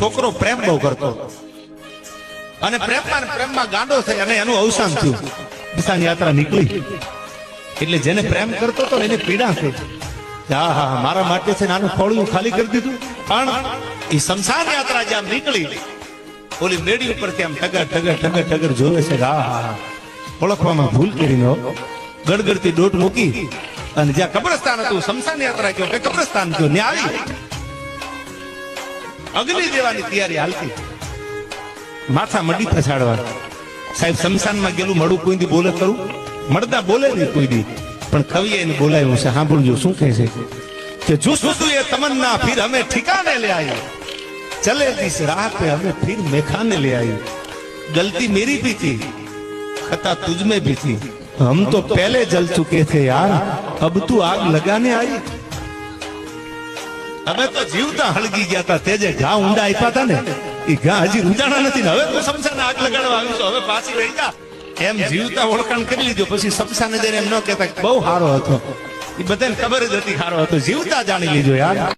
છોકરો પ્રેમ બહુ કરતો અને પ્રેમમાં ગાંડો થઈ અને એનું અવસાન થયું. સ્મશાન યાત્રા નીકળી એટલે જેને પ્રેમ કરતો હતો એને પીડા થઈ. હા હા મારા માટે છે નાનું ખોળું ખાલી કરી દીધું. પણ એ સ્મશાન યાત્રા જ્યાં નીકળી ઓલી મેડી ઉપરથી આમ ટગર જોવે છે. હા હા ઓળખવામાં ભૂલ કરી નો ગડગડતી દોટ મૂકી અને જ્યાં કબ્રસ્તાન હતું સ્મશાન યાત્રા કયો કે કબ્રસ્તાન કયો ને આવી અગ્નિ દેવાની તૈયારી હાલતી. માથા મડી પછાડવા. સાહેબ સ્મશાનમાં ગયેલું મળું કોઈ દી બોલે કરું મળતા બોલે નહીં કોઈ દી. પણ કવિએ એને બોલાવ્યું છે. સાંભળજો શું કહે છે કે જુસ્સુ એ તમન્ના ફિર હમે ઠિકાને લે આઈ चले जिस राह पे हमें फिर मेखाने ले आई गलती मेरी भी थी खता तुझ में भी थी हम तो पहले जल चुके थे यार अब तू आग लगाने आई. અમે તો જીવતા હળગી ગયા હતા. તે જે ઘા ઊંડા આપ્યા હતા ને એ ઘા હજી રૂંજાણા નથી ને હવે તો સમસાને આગ લગાડવા આવ્યું છો હવે પાછી રહી જા એમ જીવતા ઓળખાણ કરી લીધો. પછી સમસાને જઈને એમ ન કહેતા બહુ સારો હતો. એ બધાને ખબર જ હતી સારો હતો. જીવતા જાણી લીધો યાર.